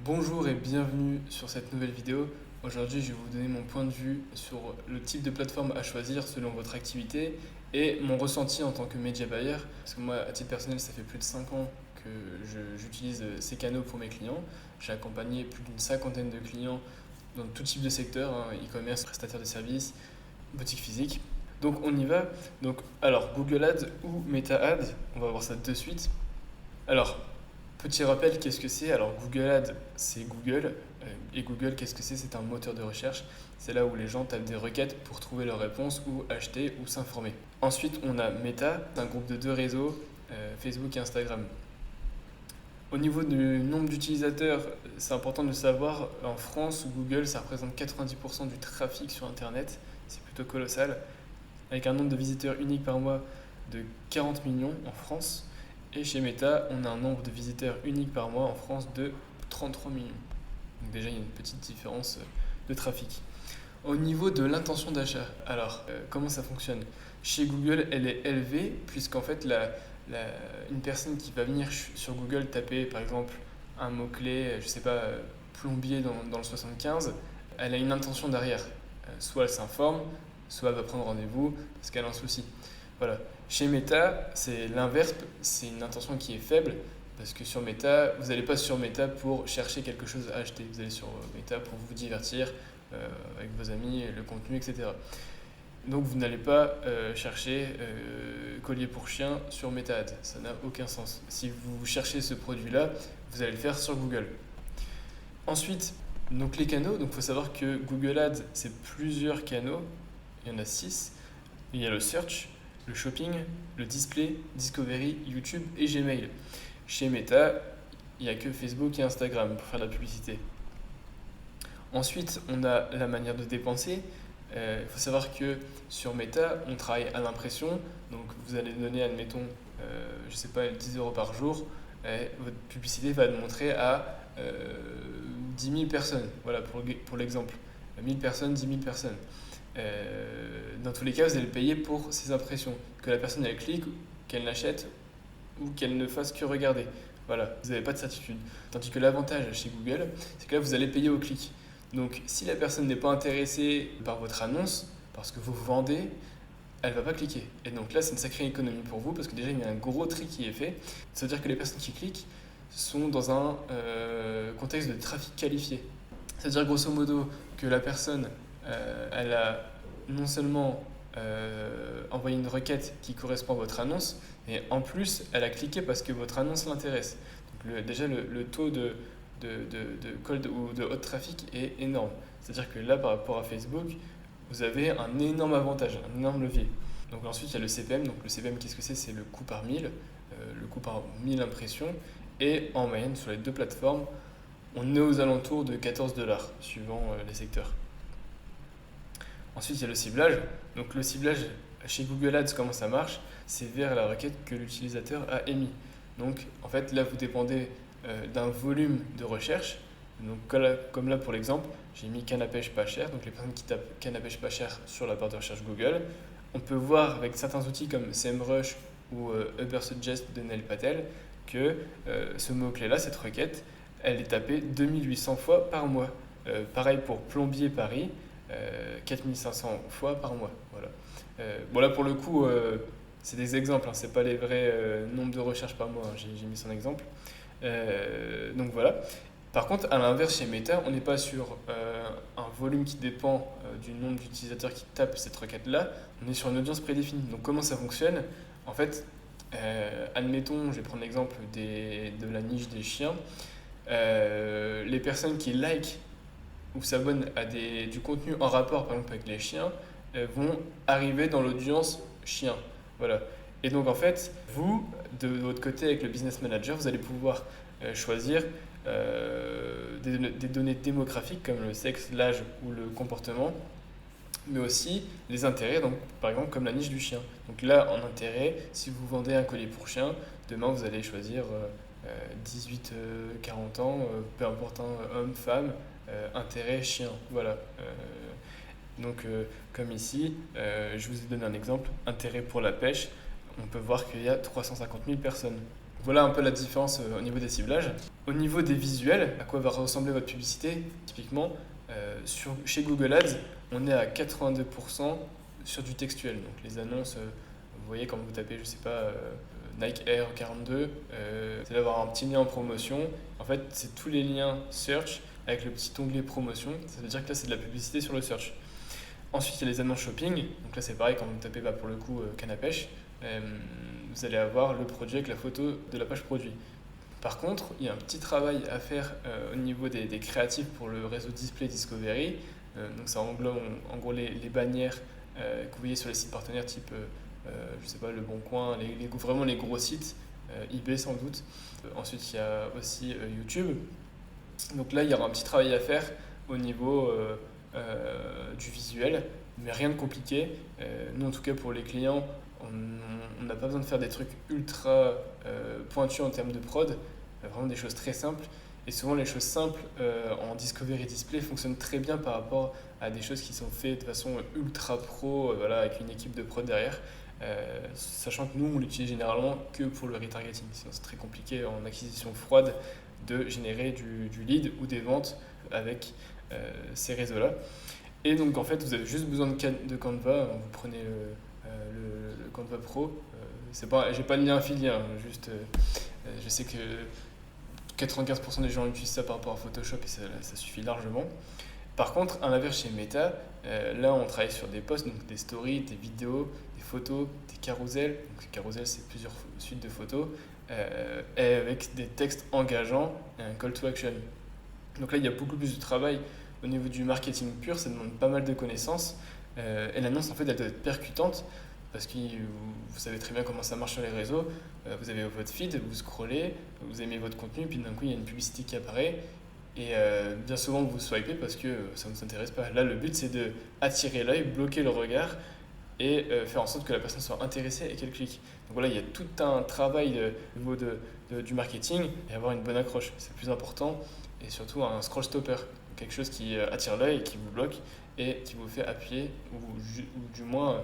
Bonjour et bienvenue sur cette nouvelle vidéo. Aujourd'hui, je vais vous donner mon point de vue sur le type de plateforme à choisir selon votre activité et mon ressenti en tant que média buyer. Parce que moi, à titre personnel, ça fait plus de 5 ans que j'utilise ces canaux pour mes clients. J'ai accompagné plus d'une cinquantaine de clients dans tout type de secteur, e-commerce, prestataire de services, boutique physique. Donc on y va. Alors Google Ads ou Meta Ads, on va voir ça de suite. Alors, petit rappel, qu'est-ce que c'est? Alors Google Ads, c'est Google. Et Google, qu'est-ce que c'est? C'est un moteur de recherche. C'est là où les gens tapent des requêtes pour trouver leurs réponses ou acheter ou s'informer. Ensuite, on a Meta, c'est un groupe de deux réseaux, Facebook et Instagram. Au niveau du nombre d'utilisateurs, c'est important de savoir, en France, Google, ça représente 90% du trafic sur Internet. C'est plutôt colossal. Avec un nombre de visiteurs uniques par mois de 40 millions en France. Et chez Meta, on a un nombre de visiteurs uniques par mois en France de 33 millions. Donc déjà, il y a une petite différence de trafic. Au niveau de l'intention d'achat, alors comment ça fonctionne? Chez Google, elle est élevée puisqu'en fait, une personne qui va venir sur Google taper par exemple un mot-clé, je sais pas, plombier dans le 75, elle a une intention derrière. Soit elle s'informe, soit elle va prendre rendez-vous parce qu'elle a un souci. Voilà. Chez Meta, c'est l'inverse, c'est une intention qui est faible parce que sur Meta, vous n'allez pas sur Meta pour chercher quelque chose à acheter, vous allez sur Meta pour vous divertir avec vos amis, le contenu, etc. Donc vous n'allez pas chercher collier pour chien sur Meta Ads, ça n'a aucun sens. Si vous cherchez ce produit-là, vous allez le faire sur Google. Ensuite, donc les canaux, il faut savoir que Google Ads, c'est plusieurs canaux, il y en a 6. Il y a le search, le shopping, le display, Discovery, YouTube et Gmail. Chez Meta, il n'y a que Facebook et Instagram pour faire de la publicité. Ensuite, on a la manière de dépenser. Il faut savoir que sur Meta, on travaille à l'impression. Donc vous allez donner, admettons, je sais pas, 10 euros par jour. Et votre publicité va être montrée à 10 000 personnes. Voilà pour l'exemple. 1000 personnes, 10 000 personnes. Dans tous les cas, vous allez payer pour ces impressions. Que la personne elle clique, qu'elle l'achète ou qu'elle ne fasse que regarder. Voilà, vous n'avez pas de certitude. Tandis que l'avantage chez Google, c'est que là, vous allez payer au clic. Donc, si la personne n'est pas intéressée par votre annonce, parce que vous vendez, elle ne va pas cliquer. Et donc là, c'est une sacrée économie pour vous, parce que déjà, il y a un gros tri qui est fait. C'est-à-dire que les personnes qui cliquent sont dans un contexte de trafic qualifié. C'est-à-dire, grosso modo, que la personne elle a non seulement envoyé une requête qui correspond à votre annonce, mais en plus, elle a cliqué parce que votre annonce l'intéresse. Donc déjà, le taux de cold ou de hot traffic est énorme. C'est-à-dire que là, par rapport à Facebook, vous avez un énorme avantage, un énorme levier. Donc ensuite, il y a le CPM. Donc le CPM, qu'est-ce que c'est? C'est le coût par 1000, le coût par 1000 impressions. Et en moyenne, sur les deux plateformes, on est aux alentours de 14 $, suivant les secteurs. Ensuite, il y a le ciblage. Donc le ciblage chez Google Ads, comment ça marche? C'est vers la requête que l'utilisateur a émise. Donc en fait, là, vous dépendez d'un volume de recherche. Donc comme là pour l'exemple, j'ai mis canne à pêche pas cher. Donc les personnes qui tapent canne à pêche pas cher sur la barre de recherche Google, on peut voir avec certains outils comme SEMrush ou Ubersuggest de Neil Patel que ce mot-clé-là, cette requête, elle est tapée 2800 fois par mois. Pareil pour plombier Paris. 4500 fois par mois. Voilà. Bon là pour le coup, c'est des exemples, c'est pas les vrais nombres de recherches par mois, j'ai mis son exemple. Donc voilà. Par contre, à l'inverse, chez Meta, on n'est pas sur un volume qui dépend du nombre d'utilisateurs qui tapent cette requête-là, on est sur une audience prédéfinie. Donc comment ça fonctionne? En fait, admettons, je vais prendre l'exemple de la niche des chiens. Les personnes qui likent ou s'abonnent à du contenu en rapport par exemple avec les chiens vont arriver dans l'audience chien. Voilà. Et donc en fait, vous, de votre côté avec le business manager, vous allez pouvoir choisir des données démographiques comme le sexe, l'âge ou le comportement, mais aussi les intérêts, donc par exemple comme la niche du chien. Donc là, en intérêt, si vous vendez un collier pour chien, demain vous allez choisir 18-40 ans, peu importe, homme, femme, intérêt chien. Voilà. Comme ici, je vous ai donné un exemple, intérêt pour la pêche, on peut voir qu'il y a 350 000 personnes. Voilà un peu la différence au niveau des ciblages. Au niveau des visuels, à quoi va ressembler votre publicité, typiquement, chez Google Ads, on est à 82% sur du textuel. Donc les annonces, vous voyez quand vous tapez, je sais pas, Nike Air 42, vous allez avoir un petit lien en promotion. En fait, c'est tous les liens search avec le petit onglet promotion. Ça veut dire que là, c'est de la publicité sur le search. Ensuite, il y a les annonces shopping. Donc là, c'est pareil, quand vous tapez pour le coup canne à pêche, vous allez avoir le produit avec la photo de la page produit. Par contre, il y a un petit travail à faire au niveau des créatifs pour le réseau Display Discovery. Donc ça englobe en gros les bannières que vous voyez sur les sites partenaires type, je sais pas, Le Bon Coin, vraiment les gros sites, eBay sans doute. Ensuite, il y a aussi YouTube. Donc là, il y aura un petit travail à faire au niveau du visuel, mais rien de compliqué. Nous, en tout cas, pour les clients, on n'a pas besoin de faire des trucs ultra pointus en termes de prod, vraiment des choses très simples. Et souvent, les choses simples en Discovery Display fonctionnent très bien par rapport à des choses qui sont faites de façon ultra pro, voilà, avec une équipe de prod derrière. Sachant que nous, on l'utilise généralement que pour le retargeting. Sinon, c'est très compliqué en acquisition froide de générer du lead ou des ventes avec ces réseaux-là. Et donc, en fait, vous avez juste besoin de Canva. Vous prenez le Canva Pro. J'ai pas de lien affilié, hein, juste je sais que 95% des gens utilisent ça par rapport à Photoshop et ça suffit largement. Par contre, à l'inverse, chez Meta, là on travaille sur des posts, donc des stories, des vidéos, des photos, des carousels. Donc les carousels, c'est plusieurs suites de photos, et avec des textes engageants et un call to action. Donc là, il y a beaucoup plus de travail au niveau du marketing pur, ça demande pas mal de connaissances. Et l'annonce, en fait, elle doit être percutante parce que vous savez très bien comment ça marche sur les réseaux. Vous avez votre feed, vous scrollez, vous aimez votre contenu, puis d'un coup, il y a une publicité qui apparaît. Et bien souvent, vous swipez parce que ça ne vous intéresse pas. Là, le but, c'est de attirer l'œil, bloquer le regard et faire en sorte que la personne soit intéressée et qu'elle clique. Donc voilà, il y a tout un travail au niveau du marketing et avoir une bonne accroche. C'est le plus important. Et surtout un scroll stopper, quelque chose qui attire l'œil, qui vous bloque et qui vous fait appuyer ou du moins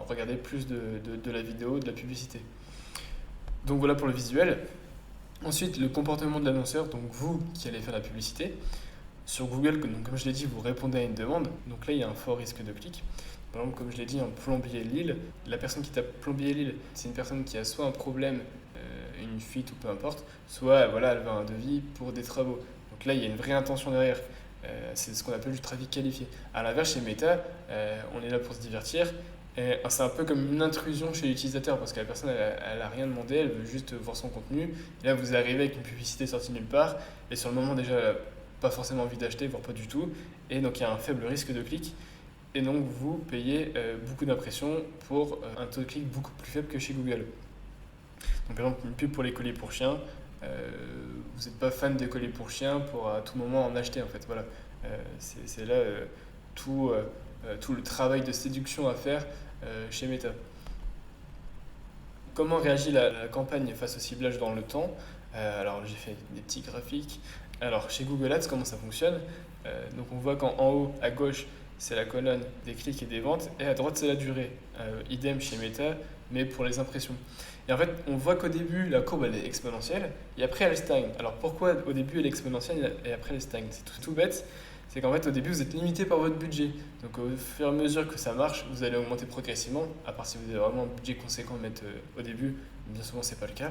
regarder plus de la vidéo, de la publicité. Donc voilà pour le visuel. Ensuite, le comportement de l'annonceur, donc vous qui allez faire la publicité. Sur Google, donc comme je l'ai dit, vous répondez à une demande. Donc là, il y a un fort risque de clic. Par exemple, comme je l'ai dit, en plombier Lille, la personne qui tape plombier Lille, c'est une personne qui a soit un problème, une fuite ou peu importe, soit voilà, elle veut un devis pour des travaux. Donc là, il y a une vraie intention derrière. C'est ce qu'on appelle du trafic qualifié. À l'inverse, chez Meta, on est là pour se divertir. Et c'est un peu comme une intrusion chez l'utilisateur parce que la personne, elle a rien demandé, elle veut juste voir son contenu. Et là, vous arrivez avec une publicité sortie nulle part. Et sur le moment, déjà, elle n'a pas forcément envie d'acheter, voire pas du tout. Et donc, il y a un faible risque de clic. Et donc, vous payez beaucoup d'impressions pour un taux de clic beaucoup plus faible que chez Google. Donc, par exemple, une pub pour les colliers pour chiens. Vous n'êtes pas fan des colliers pour chiens pour à tout moment en acheter, en fait. Voilà. C'est là tout le travail de séduction à faire chez Meta. Comment réagit la campagne face au ciblage dans le temps? Alors j'ai fait des petits graphiques. Alors chez Google Ads, comment ça fonctionne? Donc on voit qu'en haut à gauche c'est la colonne des clics et des ventes et à droite c'est la durée. Idem chez Meta mais pour les impressions. Et en fait on voit qu'au début la courbe elle est exponentielle et après elle stagne. Alors pourquoi au début elle est exponentielle et après elle stagne? C'est tout bête. C'est qu'en fait, au début, vous êtes limité par votre budget. Donc, au fur et à mesure que ça marche, vous allez augmenter progressivement, à part si vous avez vraiment un budget conséquent de mettre au début. Bien souvent, ce n'est pas le cas.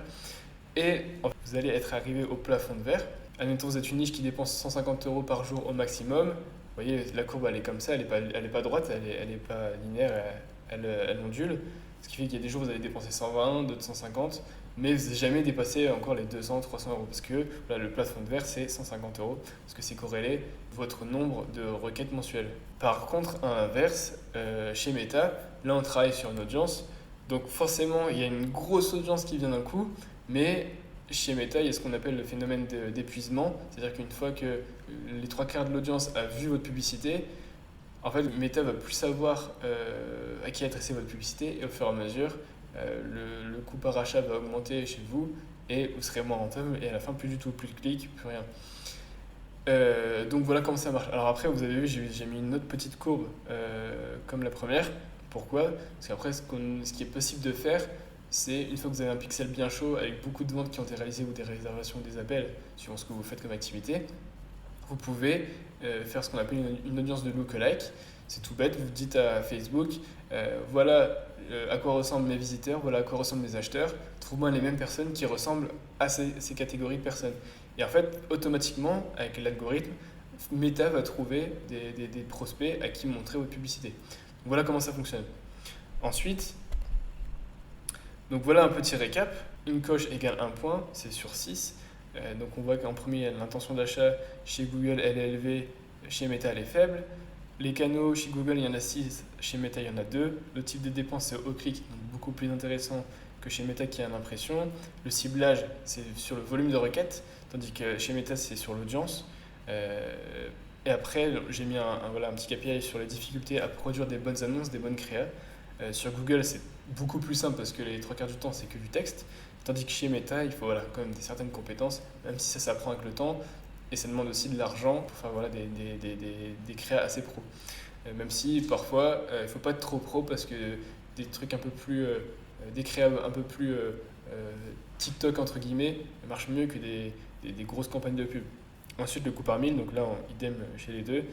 Et en fait, vous allez être arrivé au plafond de verre. Admettons, vous êtes une niche qui dépense 150 euros par jour au maximum. Vous voyez, la courbe, elle est comme ça, elle n'est pas droite, elle n'est pas linéaire, elle ondule. Ce qui fait qu'il y a des jours où vous allez dépenser 120, d'autres 150, mais vous n'avez jamais dépassé encore les 200, 300 euros. Parce que là, le plafond de verre, c'est 150 euros, parce que c'est corrélé votre nombre de requêtes mensuelles. Par contre, à l'inverse, chez Meta, là, on travaille sur une audience. Donc forcément, il y a une grosse audience qui vient d'un coup, mais chez Meta, il y a ce qu'on appelle le phénomène d'épuisement. C'est-à-dire qu'une fois que les trois quarts de l'audience a vu votre publicité, en fait, Meta va plus savoir à qui adresser votre publicité et au fur et à mesure, le coût par achat va augmenter chez vous et vous serez moins rentable et à la fin plus du tout, plus de clics, plus rien. Donc voilà comment ça marche. Alors après, vous avez vu, j'ai mis une autre petite courbe comme la première. Pourquoi? Parce qu'après, ce qui est possible de faire, c'est une fois que vous avez un pixel bien chaud avec beaucoup de ventes qui ont été réalisées ou des réservations ou des appels, suivant ce que vous faites comme activité, vous pouvez faire ce qu'on appelle une audience de lookalike. C'est tout bête, vous dites à Facebook, voilà à quoi ressemblent mes visiteurs, voilà à quoi ressemblent mes acheteurs, trouve-moi les mêmes personnes qui ressemblent à ces catégories de personnes. Et en fait, automatiquement, avec l'algorithme, Meta va trouver des prospects à qui montrer votre publicité. Donc voilà comment ça fonctionne. Ensuite, donc voilà un petit récap. Une coche égale un point, c'est sur 6. Donc on voit qu'en premier, l'intention d'achat chez Google, elle est élevée, chez Meta, elle est faible. Les canaux, chez Google, il y en a 6, chez Meta, il y en a 2. Le type de dépense, c'est au clic, donc beaucoup plus intéressant que chez Meta qui a l'impression. Le ciblage, c'est sur le volume de requêtes, tandis que chez Meta, c'est sur l'audience. Et après, j'ai mis un petit KPI sur les difficultés à produire des bonnes annonces, des bonnes créas. Sur Google, c'est beaucoup plus simple parce que les 3 quarts du temps, c'est que du texte. Tandis que chez Meta, il faut quand même certaines compétences, même si ça s'apprend avec le temps. Et ça demande aussi de l'argent pour faire des créas assez pro. Même si parfois, il ne faut pas être trop pro parce que des trucs un peu plus, des créas un peu plus TikTok entre guillemets marchent mieux que des grosses campagnes de pub. Ensuite, le coût par mille, donc là, idem chez les deux.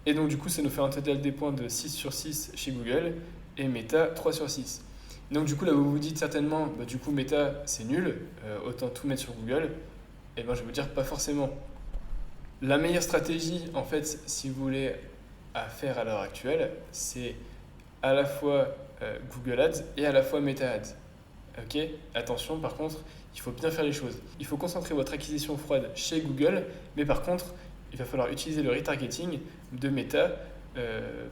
Et donc, du coup, ça nous fait un total des points de 6 sur 6 chez Google et Meta 3 sur 6. Donc, du coup, là, vous vous dites certainement, du coup, Meta, c'est nul, autant tout mettre sur Google. Et ben, je vais vous dire, pas forcément. La meilleure stratégie, en fait, si vous voulez, à faire à l'heure actuelle, c'est à la fois Google Ads et à la fois Meta Ads. Ok, attention, par contre, il faut bien faire les choses. Il faut concentrer votre acquisition froide chez Google, mais par contre, il va falloir utiliser le retargeting de Meta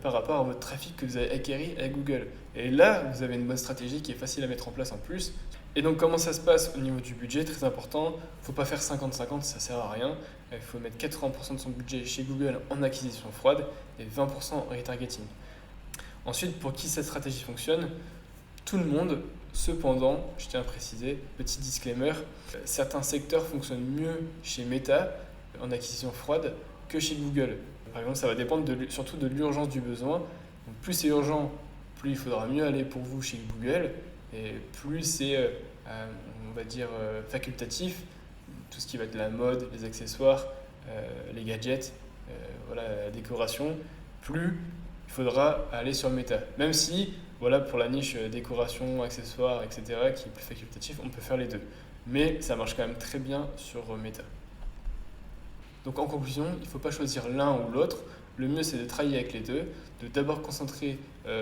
par rapport à votre trafic que vous avez acquéri à Google. Et là, vous avez une bonne stratégie qui est facile à mettre en place en plus. Et donc, comment ça se passe au niveau du budget? Très important, il ne faut pas faire 50-50, ça ne sert à rien. Il faut mettre 80% de son budget chez Google en acquisition froide et 20% en retargeting. Ensuite, pour qui cette stratégie fonctionne? Tout le monde. Cependant, je tiens à préciser, petit disclaimer, certains secteurs fonctionnent mieux chez Meta en acquisition froide que chez Google. Par exemple, ça va dépendre surtout de l'urgence du besoin. Donc, plus c'est urgent, plus il faudra mieux aller pour vous chez Google, et plus c'est, on va dire, facultatif, tout ce qui va être la mode, les accessoires, les gadgets, la décoration, plus il faudra aller sur Meta. Même si, pour la niche décoration, accessoires, etc., qui est plus facultatif, on peut faire les deux. Mais ça marche quand même très bien sur Meta. Donc en conclusion, il ne faut pas choisir l'un ou l'autre. Le mieux, c'est de travailler avec les deux, de d'abord concentrer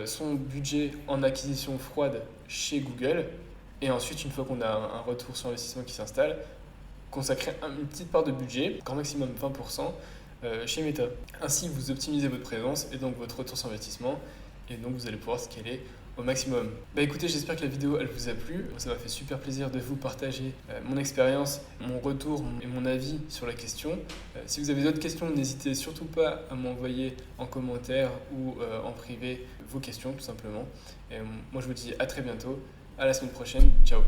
son budget en acquisition froide chez Google, et ensuite, une fois qu'on a un retour sur investissement qui s'installe, consacrer une petite part de budget, grand maximum 20%, chez Meta. Ainsi, vous optimisez votre présence et donc votre retour sur investissement, et donc vous allez pouvoir scaler au maximum. Écoutez, j'espère que la vidéo elle vous a plu. Ça m'a fait super plaisir de vous partager mon expérience, mon retour et mon avis sur la question. Si vous avez d'autres questions, n'hésitez surtout pas à m'envoyer en commentaire ou en privé vos questions tout simplement. Et moi je vous dis à très bientôt, à la semaine prochaine, ciao.